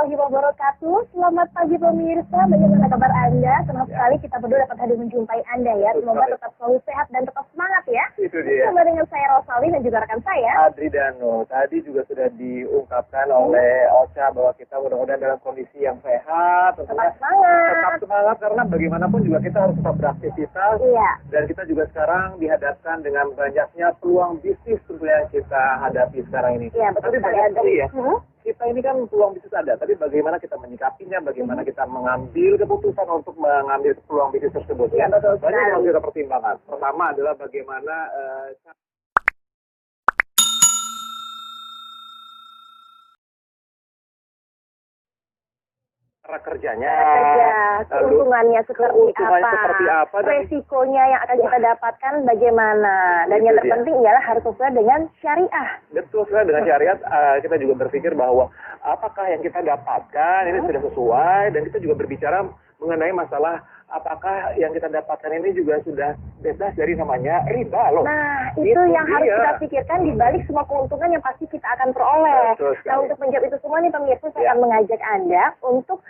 warahmatullahi wabarakatuh. Selamat pagi pemirsa, bagaimana kabar Anda? Senang sekali kita berdua dapat hadir menjumpai Anda ya. Semoga tetap selalu sehat dan tetap semangat ya. Itu dia. Bersama dengan saya Rosalin dan juga rekan saya Adri Dano. Tadi juga sudah diungkapkan oleh Ocha bahwa kita mudah-mudahan dalam kondisi yang sehat. tetap semangat. Tetap semangat karena bagaimanapun juga kita harus tetap beraktivitas. Iya. Dan kita juga sekarang dihadapkan dengan banyaknya peluang bisnis tentunya yang kita hadapi sekarang ini. Iya, betul Tapi sekali, banyak Adri. sekali ya. Kita ini kan peluang bisnis ada, tapi bagaimana kita menyikapinya, bagaimana kita mengambil keputusan untuk mengambil peluang bisnis tersebut. Iya, betul sekali. Banyak yang harus kita pertimbangkan. Pertama adalah bagaimana cara kerjanya, Kerja, lalu keuntungannya seperti apa, dan resikonya yang akan kita dapatkan bagaimana, dan yang Itu dia. terpenting ialah harus sesuai dengan syariah. betul sekali dengan syariat. Kita juga berpikir bahwa apakah yang kita dapatkan ini sudah sesuai, dan kita juga berbicara mengenai masalah apakah yang kita dapatkan ini juga sudah bebas dari namanya riba loh. Nah, itu yang harus dia. kita pikirkan di balik semua keuntungan yang pasti kita akan peroleh. Betul sekali. Nah, untuk menjawab itu semua nih pemirsa, saya akan mengajak Anda untuk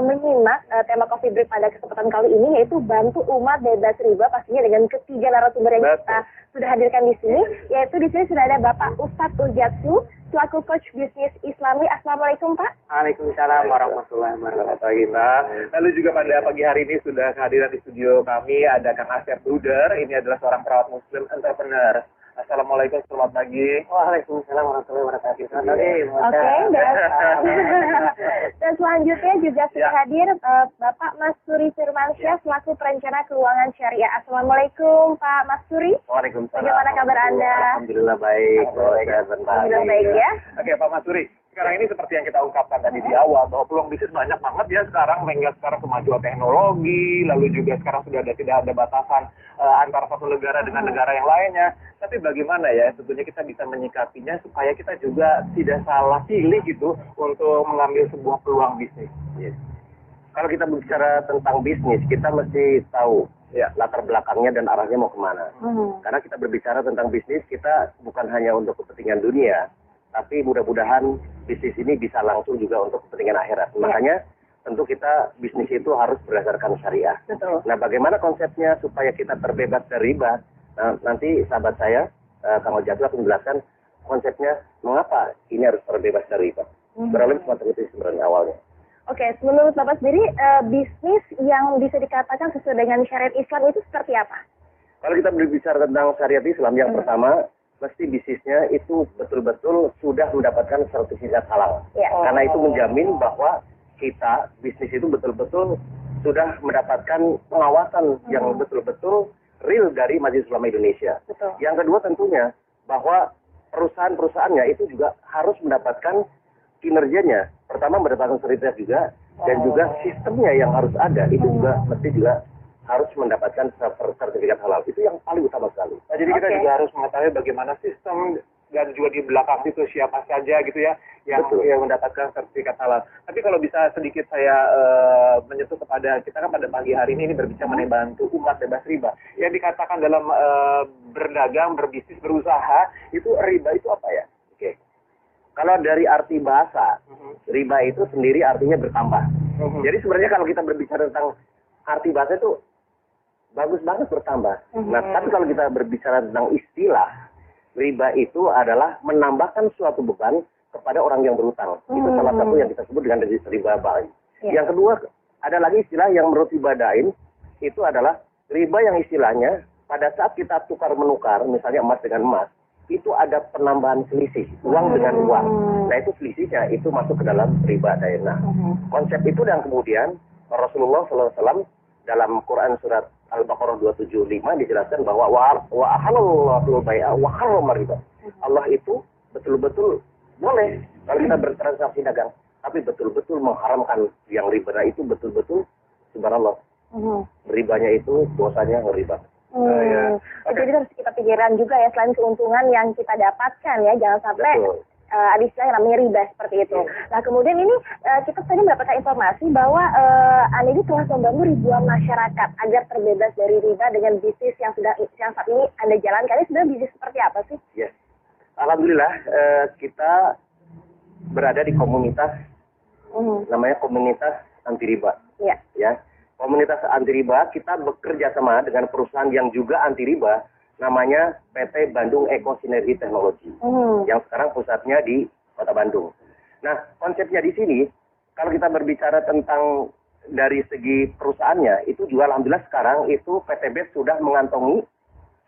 menyimak tema Coffee Break pada kesempatan kali ini, yaitu bantu umat bebas riba, pastinya dengan ketiga narasumber yang kita sudah hadirkan di sini, yaitu di sini sudah ada Bapak Ustadz Uljatsu, selaku coach bisnis Islami. Assalamualaikum Pak. Waalaikumsalam warahmatullahi wabarakatuh. Lalu juga pada pagi hari ini sudah kehadiran di studio kami ada Kang Asep Bruder. Ini adalah seorang perawat muslim entrepreneur. Assalamualaikum, selamat pagi. Waalaikumsalam warahmatullahi wabarakatuh. Oke, dan selanjutnya juga sudah hadir Bapak Mas Suri Firmansyah, selaku perencana keuangan syariah. Assalamualaikum Pak Mas Suri. Waalaikumsalam. Bagaimana kabar Anda? Alhamdulillah baik. Alhamdulillah baik ya. Oke Pak Mas Suri, sekarang ini seperti yang kita ungkapkan tadi di awal bahwa peluang bisnis banyak banget ya sekarang, mengingat sekarang kemajuan teknologi, lalu juga sekarang sudah tidak ada batasan antara satu negara dengan negara yang lainnya. Tapi bagaimana ya tentunya kita bisa menyikapinya supaya kita juga tidak salah pilih gitu untuk mengambil sebuah peluang bisnis. Yes. Kalau kita bicara tentang bisnis, kita mesti tahu latar belakangnya dan arahnya mau kemana. Karena kita berbicara tentang bisnis, kita bukan hanya untuk kepentingan dunia, tapi mudah-mudahan bisnis ini bisa langsung juga untuk kepentingan akhirat. Makanya tentu kita bisnis itu harus berdasarkan syariah. Betul. Nah, bagaimana konsepnya supaya kita terbebas dari riba? Nah, nanti sahabat saya, Kang Ojatu akan menjelaskan konsepnya mengapa ini harus terbebas dari riba. Beralih semacam itu sebenarnya awalnya. Oke, menurut Bapak sendiri, bisnis yang bisa dikatakan sesuai dengan syariat Islam itu seperti apa? Kalau kita berbicara tentang syariat Islam, yang pertama, mesti bisnisnya itu betul-betul sudah mendapatkan sertifikat halal. Ya. Karena itu menjamin bahwa kita, bisnis itu betul-betul sudah mendapatkan pengawasan yang betul-betul real dari Majelis Ulama Indonesia. Betul. Yang kedua tentunya bahwa perusahaan-perusahaannya itu juga harus mendapatkan kinerjanya. Pertama mendapatkan sertifikat juga, dan juga sistemnya yang harus ada itu juga mesti juga harus mendapatkan sertifikat halal. Itu yang paling utama sekali. Nah, jadi kita juga harus mengetahui bagaimana sistem dan juga di belakang itu siapa saja gitu ya yang mendapatkan sertifikat halal. Tapi kalau bisa sedikit saya menyentuh kepada kita kan pada pagi hari ini berbicara mengenai bantu umat bebas riba. Yang dikatakan dalam berdagang, berbisnis, berusaha itu riba itu apa ya? Oke. Kalau dari arti bahasa, riba itu sendiri artinya bertambah. Jadi sebenarnya kalau kita berbicara tentang arti bahasa itu bagus banget bertambah. Nah, tapi kalau kita berbicara tentang istilah, riba itu adalah menambahkan suatu beban kepada orang yang berutang. Itu salah satu yang kita sebut dengan riba bain. Yang kedua, ada lagi istilah yang menurut riba dain, itu adalah riba yang istilahnya pada saat kita tukar-menukar, misalnya emas dengan emas, itu ada penambahan selisih, uang dengan uang. Nah, itu selisihnya, itu masuk ke dalam riba dain. Nah, konsep itu dan kemudian Rasulullah SAW dalam Quran surat Al-Baqarah 275 dijelaskan bahwa wa ahallallahu bai'a wa harrama riba. Allah itu betul-betul boleh kalau kita bertransaksi dagang, tapi betul-betul mengharamkan yang riba. Nah, itu betul-betul subhanallah. Ribanya itu dosanya riba. Jadi harus kita pikirkan juga ya, selain keuntungan yang kita dapatkan ya, jangan sampai ada istilah yang namanya riba seperti itu. Nah, kemudian ini kita tadi mendapatkan informasi bahwa Anda ini telah membantu ribuan masyarakat agar terbebas dari riba dengan bisnis yang saat ini Anda jalankan. Ini sebenarnya bisnis seperti apa sih? Yes. Alhamdulillah kita berada di komunitas namanya komunitas anti riba. Iya. Ya, komunitas anti riba kita bekerja sama dengan perusahaan yang juga anti riba, namanya PT Bandung Eko Sinergi Teknologi, yang sekarang pusatnya di Kota Bandung. Nah, konsepnya di sini, kalau kita berbicara tentang dari segi perusahaannya, itu juga alhamdulillah sekarang itu PT BES sudah mengantongi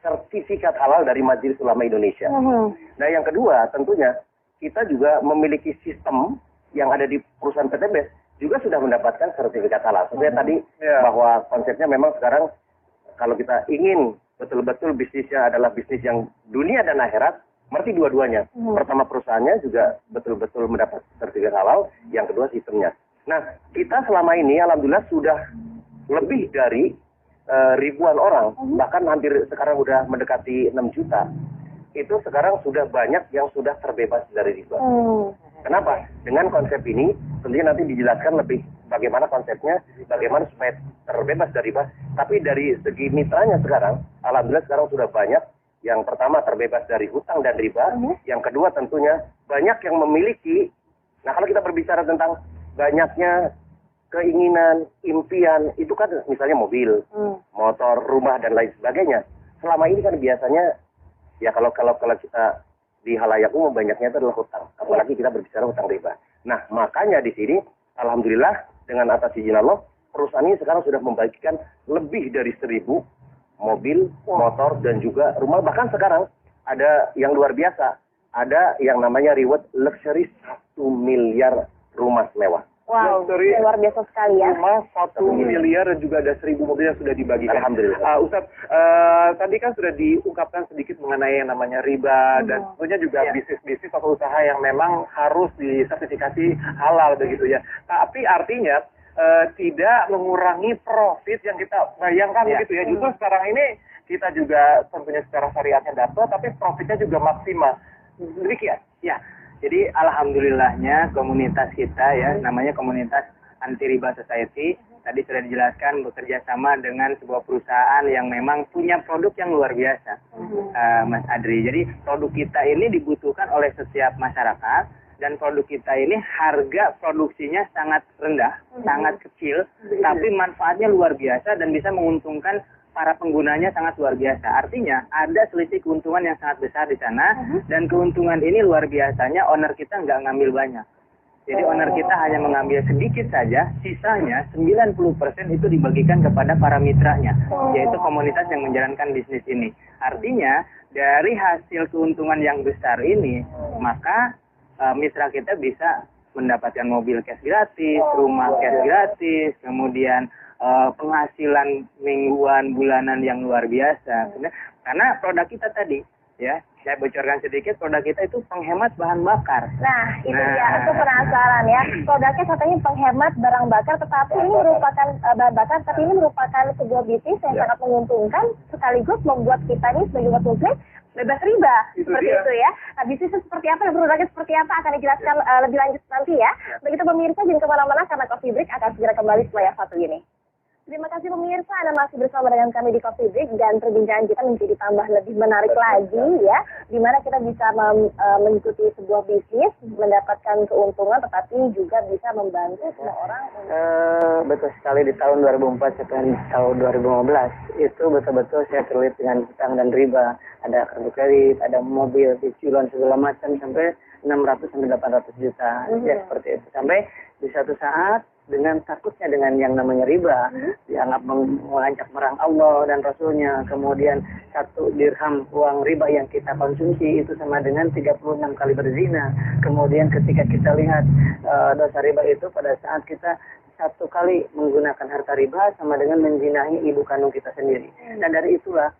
sertifikat halal dari Majelis Ulama Indonesia. Nah, yang kedua tentunya kita juga memiliki sistem yang ada di perusahaan PT BES juga sudah mendapatkan sertifikat halal. Sebenarnya tadi bahwa konsepnya memang sekarang kalau kita ingin betul-betul bisnisnya adalah bisnis yang dunia dan akhirat, berarti dua-duanya. Pertama perusahaannya juga betul-betul mendapat sertifikat halal, yang kedua sistemnya. Nah, kita selama ini alhamdulillah sudah lebih dari ribuan orang, bahkan hampir sekarang sudah mendekati 6 juta. Itu sekarang sudah banyak yang sudah terbebas dari riba. Kenapa? Dengan konsep ini, tentunya nanti dijelaskan lebih bagaimana konsepnya, bagaimana supaya terbebas dari riba. Tapi dari segi mitranya sekarang, alhamdulillah sekarang sudah banyak. Yang pertama terbebas dari hutang dan riba. Yang kedua tentunya banyak yang memiliki. Nah, kalau kita berbicara tentang banyaknya keinginan, impian, itu kan misalnya mobil, motor, rumah, dan lain sebagainya. Selama ini kan biasanya, ya kalau kita di halayak umum banyaknya itu adalah hutang. Apalagi kita berbicara hutang riba. Nah, makanya di sini, alhamdulillah, dengan atas izin Allah, perusahaan ini sekarang sudah membagikan lebih dari 1.000 mobil, motor, dan juga rumah. Bahkan sekarang ada yang luar biasa. Ada yang namanya reward luxury 1 miliar rumah mewah. Wow, luar biasa sekali ya. Rumah 1 miliar dan juga ada 1.000 mobil yang sudah dibagikan. Alhamdulillah. Ustadz, tadi kan sudah diungkapkan sedikit mengenai yang namanya riba dan tentunya juga bisnis-bisnis atau usaha yang memang harus disertifikasi halal begitu ya. Tapi artinya tidak mengurangi profit yang kita bayangkan begitu ya. Justru sekarang ini kita juga tentunya secara syariatnya dapat, tapi profitnya juga maksimal. Demikian. Ya. Jadi alhamdulillahnya komunitas kita ya, namanya komunitas Anti Riba Society, tadi sudah dijelaskan bekerja sama dengan sebuah perusahaan yang memang punya produk yang luar biasa, Mas Adri. Jadi produk kita ini dibutuhkan oleh setiap masyarakat, dan produk kita ini harga produksinya sangat rendah, sangat kecil, tapi manfaatnya luar biasa dan bisa menguntungkan para penggunanya sangat luar biasa. Artinya ada selisih keuntungan yang sangat besar di sana, dan keuntungan ini luar biasanya owner kita nggak ngambil banyak. Jadi owner kita hanya mengambil sedikit saja, sisanya 90% itu dibagikan kepada para mitranya, yaitu komunitas yang menjalankan bisnis ini. Artinya dari hasil keuntungan yang besar ini, maka mitra kita bisa mendapatkan mobil cash gratis, rumah cash gratis, kemudian penghasilan mingguan, bulanan yang luar biasa. Karena produk kita tadi, ya, saya bocorkan sedikit, produk kita itu penghemat bahan bakar. Nah, itu dia, aku penasaran ya. Produknya katanya penghemat barang bakar, tetapi ini merupakan bahan bakar, tapi ini merupakan sebuah bisnis yang sangat menguntungkan, sekaligus membuat kita ini sebagai umat muslim bebas riba. Seperti itu ya. Nah, bisnisnya seperti apa dan produknya seperti apa akan dijelaskan lebih lanjut nanti ya. Begitu pemirsa, jangan kemana-mana karena Coffee Break akan segera kembali setelah yang satu ini. Terima kasih pemirsa, Anda masih bersama dengan kami di Coffee Break, dan perbincangan kita menjadi tambah lebih menarik lagi ya, di mana kita bisa mengikuti sebuah bisnis, mendapatkan keuntungan, tetapi juga bisa membantu semua orang. Betul sekali, di tahun 2004 sampai tahun 2015 itu betul-betul saya terlibat dengan hutang dan riba. Ada kartu kredit, ada mobil, cicilan segala macam sampai 600 sampai 800 juta, ya seperti itu. Sampai di satu saat dengan takutnya dengan yang namanya riba, dianggap mengancam merang Allah dan Rasulnya. Kemudian 1 dirham uang riba yang kita konsumsi itu sama dengan 36 kali berzina. Kemudian ketika kita lihat dosa riba itu pada saat kita 1 kali menggunakan harta riba sama dengan menzinahi ibu kandung kita sendiri. Dan dari itulah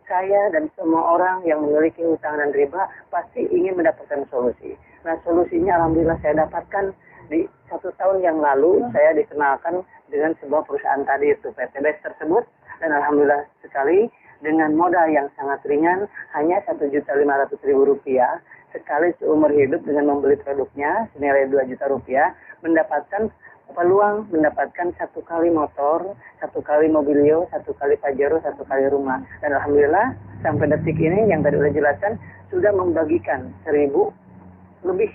saya dan semua orang yang memiliki hutang dan riba pasti ingin mendapatkan solusi. Nah, solusinya alhamdulillah saya dapatkan di 1 tahun yang lalu. Saya dikenalkan dengan sebuah perusahaan tadi itu, PT BES tersebut, dan alhamdulillah sekali dengan modal yang sangat ringan, hanya Rp1.500.000 sekali seumur hidup dengan membeli produknya senilai Rp2 juta, mendapatkan peluang mendapatkan 1 kali motor, 1 kali mobilio, 1 kali pajero, 1 kali rumah. Dan alhamdulillah sampai detik ini yang tadi sudah jelaskan sudah membagikan 1.000 lebih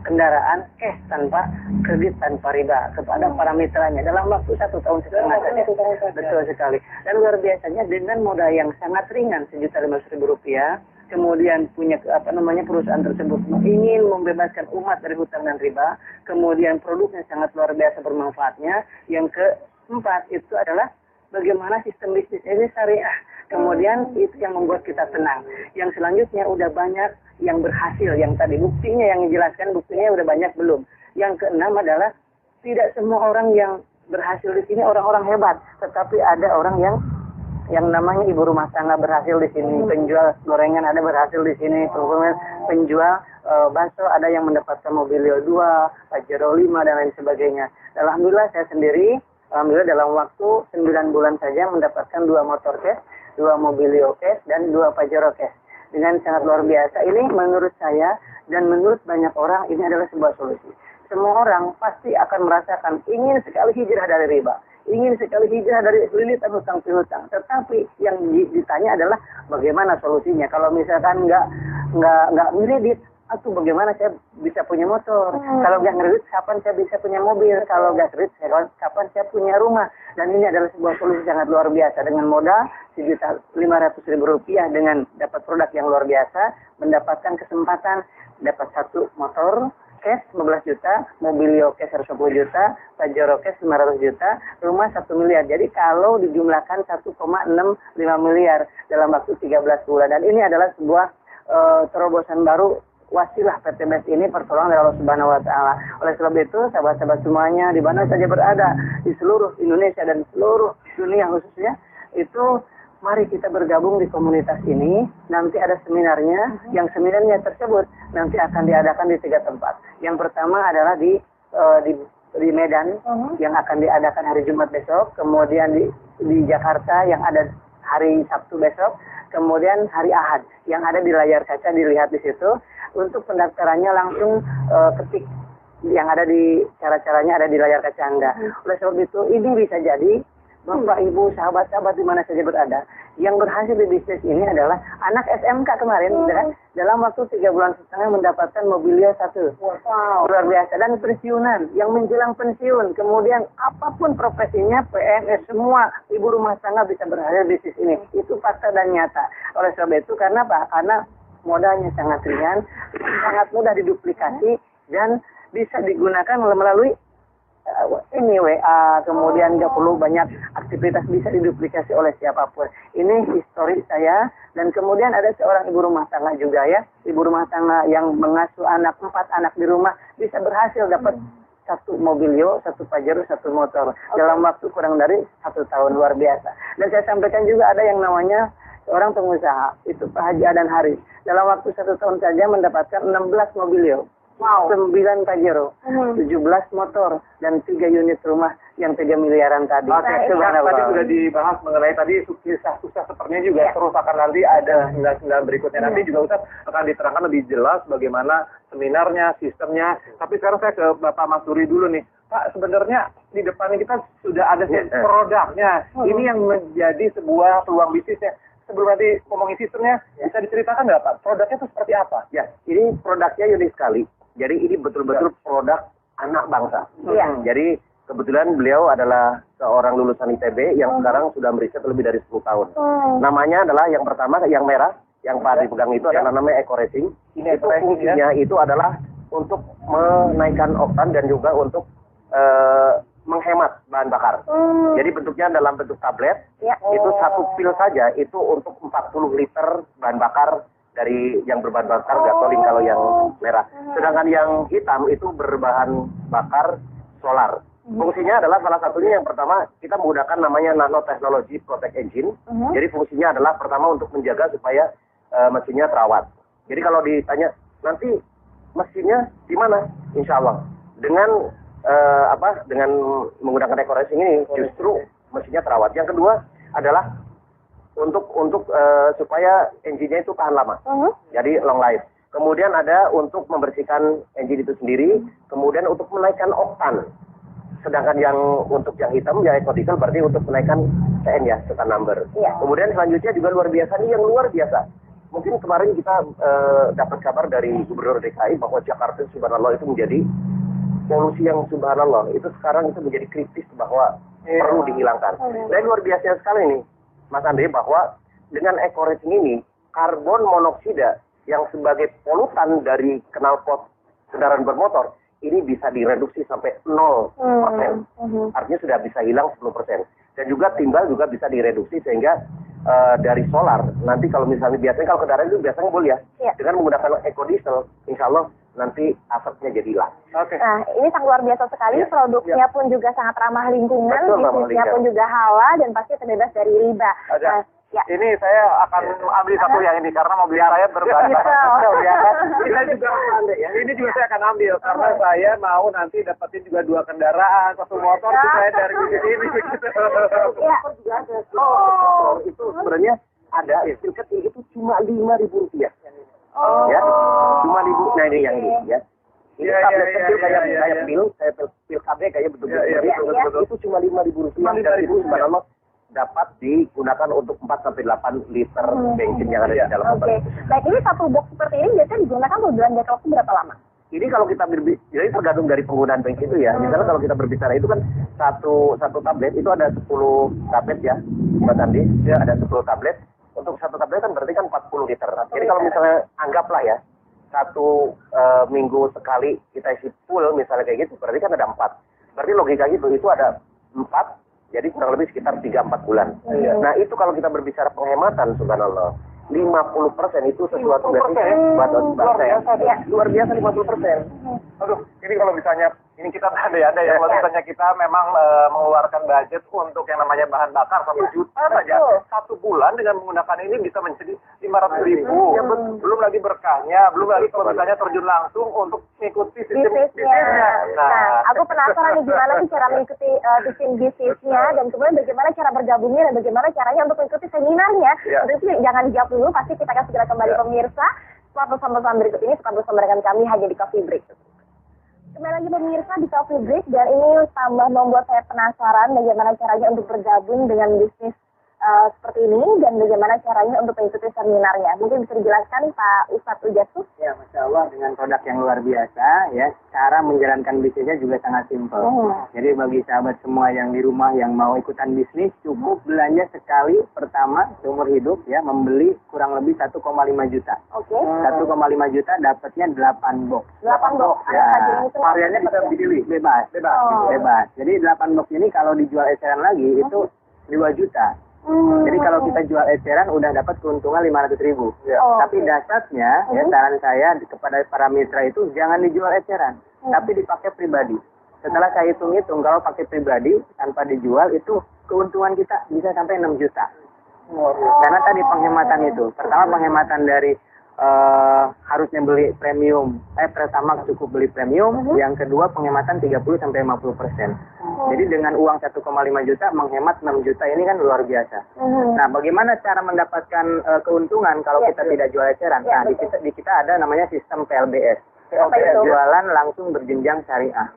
kendaraan cash tanpa kredit tanpa riba kepada para mitranya dalam waktu 1,5 tahun saja. Betul sekali. Dan luar biasanya dengan modal yang sangat ringan Rp1.500.000, kemudian punya perusahaan tersebut ingin membebaskan umat dari hutang dan riba, kemudian produknya sangat luar biasa bermanfaatnya. Yang keempat itu adalah bagaimana sistem bisnis ini syariah. Kemudian itu yang membuat kita tenang. Yang selanjutnya udah banyak yang berhasil. Yang tadi buktinya yang dijelaskan, buktinya udah banyak belum. Yang keenam adalah tidak semua orang yang berhasil di sini orang-orang hebat. Tetapi ada orang yang namanya ibu rumah tangga berhasil di sini. Penjual gorengan ada berhasil di sini. Penjual bakso ada yang mendapatkan Mobilio 2, Pajero 5, dan lain sebagainya. Alhamdulillah saya sendiri, alhamdulillah dalam waktu 9 bulan saja mendapatkan 2 motor cash, 2 Mobilio cash, dan 2 Pajero cash. Dengan sangat luar biasa. Ini menurut saya dan menurut banyak orang ini adalah sebuah solusi. Semua orang pasti akan merasakan ingin sekali hijrah dari riba. Ingin sekali hijrah dari lilitan hutang piutang. Tetapi yang ditanya adalah bagaimana solusinya. Kalau misalkan nggak ngeredit, atau bagaimana saya bisa punya motor? Kalau nggak ngeredit, kapan saya bisa punya mobil? Kalau nggak kredit, kapan saya punya rumah? Dan ini adalah sebuah solusi sangat luar biasa. Dengan modal Rp1.500.000 dengan dapat produk yang luar biasa, mendapatkan kesempatan dapat 1 motor cash 15 juta, Mobilio cash 110 juta, Pajero cash 500 juta, rumah 1 miliar. Jadi kalau dijumlahkan 1,65 miliar dalam waktu 13 bulan. Dan ini adalah sebuah terobosan baru wasilah PT BES ini, pertolongan dari Allah Subhanahu wa taala. Oleh sebab itu, sahabat-sahabat semuanya di mana saja berada di seluruh Indonesia dan seluruh dunia khususnya, itu mari kita bergabung di komunitas ini. Nanti ada seminarnya, yang seminarnya tersebut nanti akan diadakan di 3 tempat. Yang pertama adalah di Medan, yang akan diadakan hari Jumat besok, kemudian di Jakarta yang ada hari Sabtu besok, kemudian hari Ahad yang ada di layar kaca, dilihat di situ. Untuk pendaftarannya langsung ketik yang ada di cara-caranya ada di layar kaca Anda. Oleh sebab itu ini bisa jadi Bapak, Ibu, sahabat-sahabat di mana saja berada, yang berhasil di bisnis ini adalah anak SMK kemarin, dalam waktu 3,5 bulan mendapatkan Mobilio 1. Wow. Luar biasa. Dan pensiunan, yang menjelang pensiun, kemudian apapun profesinya, PNS, semua ibu rumah tangga bisa berhasil di bisnis ini. Itu fakta dan nyata. Oleh sebab itu, karena apa? Karena modalnya sangat ringan, sangat mudah diduplikasi, dan bisa digunakan melalui ini WA, kemudian nggak perlu banyak aktivitas, bisa diduplikasi oleh siapapun. Ini histori saya. Dan kemudian ada seorang ibu rumah tangga juga ya, ibu rumah tangga yang mengasuh 4 anak di rumah, bisa berhasil dapat 1 Mobilio, 1 Pajero, 1 motor dalam waktu kurang dari 1 tahun. Luar biasa. Dan saya sampaikan juga ada yang namanya seorang pengusaha, itu Pak Haji Adan Haris, dalam waktu 1 tahun saja mendapatkan 16 Mobilio. Wow. 9 Pajero, 17 motor, dan 3 unit rumah yang 3 miliaran tadi. Oke, tadi sudah dibahas mengenai tadi sukses sepertinya juga terus akan nanti ada sembilan berikutnya. Nanti juga Ustaz akan diterangkan lebih jelas bagaimana seminarnya, sistemnya. Tapi sekarang saya ke Bapak Mas Duri dulu nih. Pak, sebenarnya di depan kita sudah ada produknya. Ini yang menjadi sebuah peluang bisnisnya. Sebelum nanti ngomongin sistemnya, bisa diceritakan nggak Pak? Produknya itu seperti apa? Ya, ini produknya unik sekali. Jadi ini betul-betul produk anak bangsa. Jadi kebetulan beliau adalah seorang lulusan ITB yang sekarang sudah meriset lebih dari 10 tahun. Namanya adalah yang pertama, yang merah, yang Pak dipegang itu adalah namanya Eco Racing. Ini itu fungsinya itu adalah untuk menaikkan oktan dan juga untuk menghemat bahan bakar. Jadi bentuknya dalam bentuk tablet. Itu 1 pil saja itu untuk 40 liter bahan bakar dari yang berbahan bakar gasolin kalau yang merah. Sedangkan yang hitam itu berbahan bakar solar. Fungsinya adalah salah satunya yang pertama kita menggunakan namanya nanotechnology protect engine. Jadi fungsinya adalah pertama untuk menjaga supaya mesinnya terawat. Jadi kalau ditanya nanti mesinnya di mana? Insya Allah dengan dengan menggunakan Eco Racing ini justru mesinnya terawat. Yang kedua adalah untuk supaya engine-nya itu tahan lama. Jadi long life. Kemudian ada untuk membersihkan engine itu sendiri, kemudian untuk menaikkan oktan. Sedangkan yang untuk yang hitam, yang Eco Diesel berarti untuk menaikkan CN ya, setan number. Kemudian selanjutnya juga luar biasa, ini yang luar biasa. mungkin kemarin kita dapat kabar dari Gubernur DKI bahwa Jakarta subhanallah itu menjadi polusi yang subhanallah itu sekarang itu menjadi kritis bahwa perlu dihilangkan. Dan luar biasa sekali nih Mas Andre bahwa dengan eco-rating ini karbon monoksida yang sebagai polutan dari knalpot kendaraan bermotor ini bisa direduksi sampai 0%. Artinya sudah bisa hilang 10%. Dan juga timbal juga bisa direduksi sehingga dari solar. Nanti kalau misalnya biasanya kalau kendaraan itu biasanya boleh ya. Dengan menggunakan eco-diesel, insya Allah nanti asapnya jadi hilang. Nah, ini sangat luar biasa sekali. Produknya pun juga sangat ramah lingkungan, bisnisnya pun juga halal dan pasti terbebas dari riba. Ini saya akan ambil satu yang ini karena mobil saya berbahan Kita juga ini juga saya akan ambil karena saya mau nanti dapetin juga 2 kendaraan, 1 motor itu saya dari sini gitu. Itu sebenarnya ada tiket itu cuma Rp5.000. Ya, cuma 1.000. Nah ini yang ini ya. Ini tablet kecil kayak pil KB kayak betul-betul. Itu cuma Rp5.000 dan itu subhanallah dapat digunakan untuk 4-8 liter bensin yang ada di dalam mobil. Baik, ini satu box seperti ini biasanya digunakan bulan jangka waktu berapa lama? Ini kalau kita jadi tergantung dari penggunaan bensin itu ya. Misalnya kalau kita berbicara itu kan satu tablet itu ada 10 tablet ya, Mas Andi. Ya, ada 10 tablet. Untuk satu tablet kan berarti kan 40 liter. Jadi kalau misalnya anggaplah ya, 1 minggu sekali kita isi full misalnya kayak gitu, berarti kan ada 4. Berarti logika itu ada 4. Jadi kurang lebih sekitar 3-4 bulan. Nah itu kalau kita berbicara penghematan, subhanallah, 50% itu sesuatu berarti luar biasa 50%. Aduh, ini kalau misalnya ini kita ada ya kalau misalnya kita memang mengeluarkan budget untuk yang namanya bahan bakar 1 juta saja 1 bulan dengan menggunakan ini bisa menjadi 500.000. Ya, belum lagi berkahnya, belum lagi kalau misalnya terjun langsung untuk mengikuti sistem bisnisnya. Nah, aku penasaran nih gimana sih cara mengikuti sistem bisnisnya dan kemudian bagaimana cara bergabungnya dan bagaimana caranya untuk mengikuti seminarnya. Jadi jangan dijawab dulu, pasti kita akan segera kembali pemirsa setelah pesan-pesan berikut ini tetap bersama dengan kami hanya di Coffee Break. Kembali lagi pemirsa di Coffee Break dan ini tambah membuat saya penasaran bagaimana caranya untuk bergabung dengan bisnis seperti ini dan bagaimana caranya untuk mengikuti seminarnya. Mungkin bisa dijelaskan Pak Ustadz Ujasus? Ya, Masya Allah dengan produk yang luar biasa ya, cara menjalankan bisnisnya juga sangat simpel. Jadi bagi sahabat semua yang di rumah yang mau ikutan bisnis, cukup belanja sekali pertama seumur hidup ya, membeli kurang lebih 1,5 juta. 1,5 juta dapatnya 8 box. 8 box. Ya, variannya bisa dipilih, bebas. Jadi 8 box ini kalau dijual eceran lagi itu 2 juta. Jadi kalau kita jual eceran udah dapat keuntungan 500.000. Tapi dasarnya ya saran saya kepada para mitra itu jangan dijual eceran, tapi dipakai pribadi. Setelah saya hitung-hitung kalau pakai pribadi tanpa dijual itu keuntungan kita bisa sampai 6 juta. Karena tadi penghematan itu. Pertama penghematan dari harusnya beli premium, pertama cukup beli premium, yang kedua penghematan 30-50%. Jadi dengan uang 1,5 juta menghemat 6 juta ini kan luar biasa. Nah, bagaimana cara mendapatkan keuntungan kalau kita tidak jual eceran? Nah, di kita ada namanya sistem PLBS. Jualan langsung berjenjang syariah.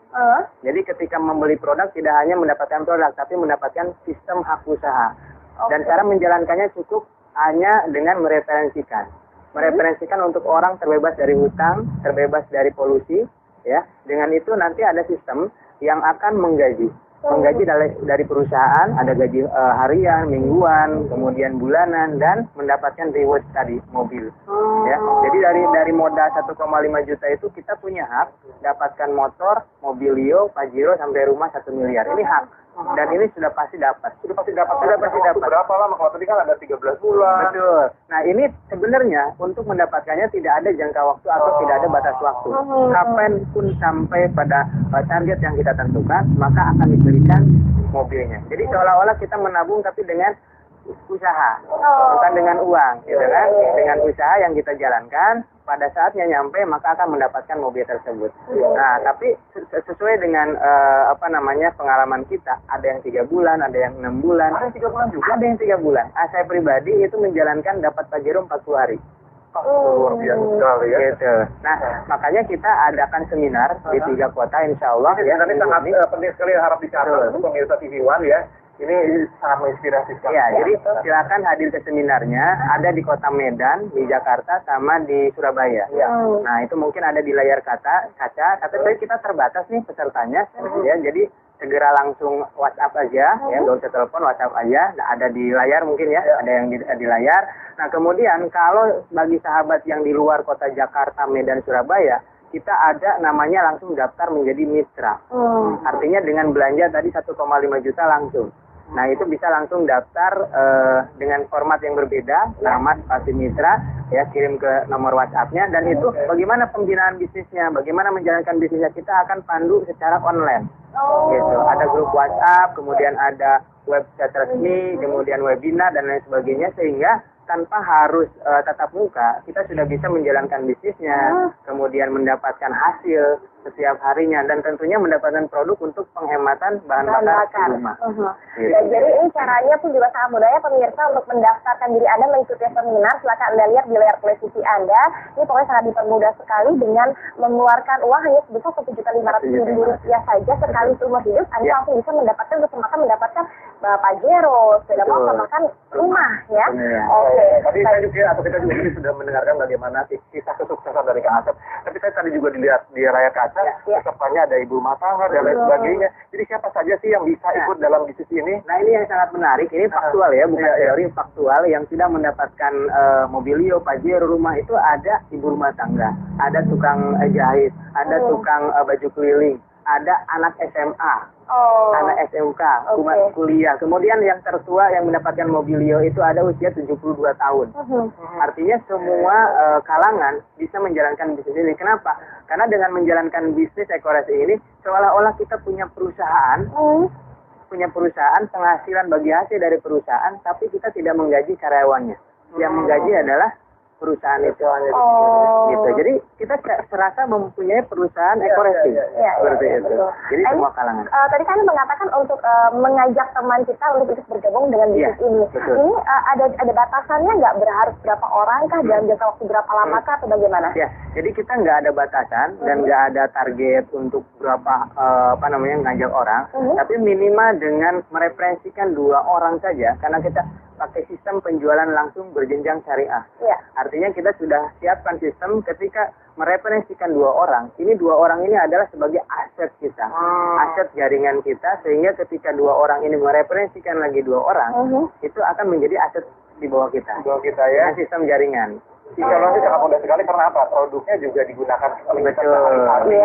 Jadi ketika membeli produk tidak hanya mendapatkan produk, tapi mendapatkan sistem hak usaha. Dan cara menjalankannya cukup hanya dengan mereferensikan untuk orang terbebas dari hutang, terbebas dari polusi, ya. Dengan itu nanti ada sistem yang akan menggaji dari perusahaan, ada gaji harian, mingguan, kemudian bulanan dan mendapatkan reward tadi mobil. Ya. Jadi dari modal 1,5 juta itu kita punya hak dapatkan motor, mobilio, Pajero sampai rumah 1 miliar. Ini hak. Dan ini sudah pasti dapat. Sudah pasti dapat. Berapa lama? Kalau tadi kan ada 13 bulan. Betul. Nah, ini sebenarnya untuk mendapatkannya tidak ada jangka waktu atau tidak ada batas waktu. Kapan pun sampai pada target yang kita tentukan, maka akan diberikan mobilnya. Jadi seolah-olah kita menabung tapi dengan usaha, bukan dengan uang, gitu kan? Dengan usaha yang kita jalankan, pada saatnya nyampe maka akan mendapatkan mobil tersebut. Nah, tapi sesuai dengan pengalaman kita, ada yang 3 bulan, ada yang 6 bulan, ada yang 3 bulan juga, ada yang 3 bulan. Saya pribadi itu menjalankan dapat Pajero 40 hari. Luar biasa sekali ya. Gitu. Nah, makanya kita adakan seminar di 3 kota, insya Allah. Ini sangat penting sekali harap dicatat untuk pemirsa TV One ya. Ini sangat menginspirasi sekali. Ya, jadi silakan hadir ke seminarnya. Ada di Kota Medan, di Jakarta, sama di Surabaya. Nah, itu mungkin ada di layar kaca. Tapi kita terbatas nih pesertanya. Ya, jadi segera langsung WhatsApp aja, ya, nggak usah telepon, WhatsApp aja. Nah, ada di layar mungkin ya, ada yang di layar. Nah, kemudian kalau bagi sahabat yang di luar kota Jakarta, Medan, Surabaya, kita ada namanya langsung daftar menjadi mitra. Artinya dengan belanja tadi 1,5 juta langsung. Nah, itu bisa langsung daftar dengan format yang berbeda, nama, spasi mitra, ya, kirim ke nomor WhatsApp-nya, dan itu bagaimana pembinaan bisnisnya, bagaimana menjalankan bisnisnya, kita akan pandu secara online. Gitu. Ada grup WhatsApp, kemudian ada website resmi, kemudian webinar, dan lain sebagainya, sehingga tanpa harus tatap muka, kita sudah bisa menjalankan bisnisnya, kemudian mendapatkan hasil setiap harinya, dan tentunya mendapatkan produk untuk penghematan bahan bakar di rumah. Ya, jadi ini caranya pun juga sangat mudah ya pemirsa untuk mendaftarkan diri Anda mengikuti seminar. Silakan Anda lihat di layar televisi Anda. Ini pokoknya sangat dipermudah sekali dengan mengeluarkan uang hanya sebesar Rp1.500.000 saja sekali seumur hidup. Anda langsung bisa mendapatkan kesempatan mendapatkan Pajero, sepeda motor, bahkan rumah ya. Oke. Tadi saya juga atau kita juga sudah mendengarkan bagaimana kisah kesuksesan dari Kang Asep. Tapi saya tadi juga dilihat di layar kaca, pesertanya ada ibu rumah tangga dan lain sebagainya. Jadi siapa saja sih yang bisa ikut dalam bisnis ini? Nah, ini yang sangat menarik. Ini faktual ya, bukan teori, faktual. Yang sudah mendapatkan mobilio, Pajero, rumah itu ada ibu rumah tangga, ada tukang jahit, ada tukang baju keliling, ada anak SMA, anak SMK, kuliah. Kemudian yang tertua yang mendapatkan mobilio itu ada usia 72 tahun. Artinya semua kalangan bisa menjalankan bisnis ini. Kenapa? Karena dengan menjalankan bisnis Ekoresi ini, seolah-olah kita punya perusahaan, penghasilan bagi hasil dari perusahaan, tapi kita tidak menggaji karyawannya. Yang menggaji adalah perusahaan itu. Gitu. Jadi kita serasa mempunyai perusahaan Ekoresi. Seperti itu. Jadi semua kalangan. Tadi kan mengatakan untuk mengajak teman kita untuk ikut bergabung dengan bisnis ini. Ini ada batasannya nggak? Berharus berapa orang kah? Dalam jangka waktu berapa lama kah? Atau bagaimana? Ya, jadi kita nggak ada batasan dan nggak ada target untuk berapa ngajak orang. Tapi minimal dengan mereferensikan 2 orang saja, karena kita pakai sistem penjualan langsung berjenjang syariah. Artinya kita sudah siapkan sistem ketika mereferensikan 2 orang. Ini 2 orang ini adalah sebagai aset kita, aset jaringan kita, sehingga ketika 2 orang ini mereferensikan lagi 2 orang, itu akan menjadi aset di bawah kita. Di bawah kita ya. Sistem jaringan. Insya sangat mudah sekali karena apa? Produknya juga digunakan sehari-hari.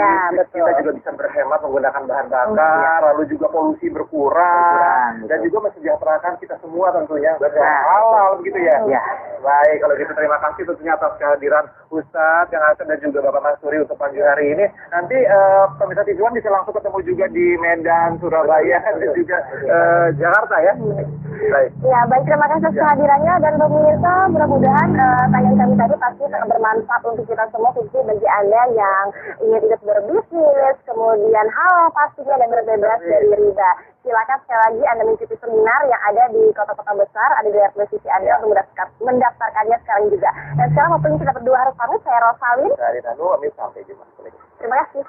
Kita juga bisa berhemat menggunakan bahan bakar, lalu juga polusi berkurang, dan juga mensejahterakan kita semua tentunya. Halal begitu ya? Baik, kalau gitu terima kasih tentunya atas kehadiran Ustadz, Kang Asep, dan juga Bapak Mas Suri untuk pagi hari ini. Nanti pemirsa TV One bisa langsung ketemu juga di Medan, Surabaya, dan juga Jakarta ya. Baik. Ya, baik, terima kasih atas kehadirannya, dan pemirsa mudah-mudahan tayangan kami tadi pasti sangat bermanfaat untuk kita semua, khususnya bagi Anda yang ingin ikut berbisnis, kemudian halal pastinya dan berbebas dari riba. Silakan sekali lagi Anda mengikuti seminar yang ada di kota-kota besar, ada di televisi Anda untuk mendaftarkannya sekarang juga. Dan sekarang waktunya kita berdua harus pamit. Saya Rosalin. Dari Tanu, sampai jumpa. Terima kasih.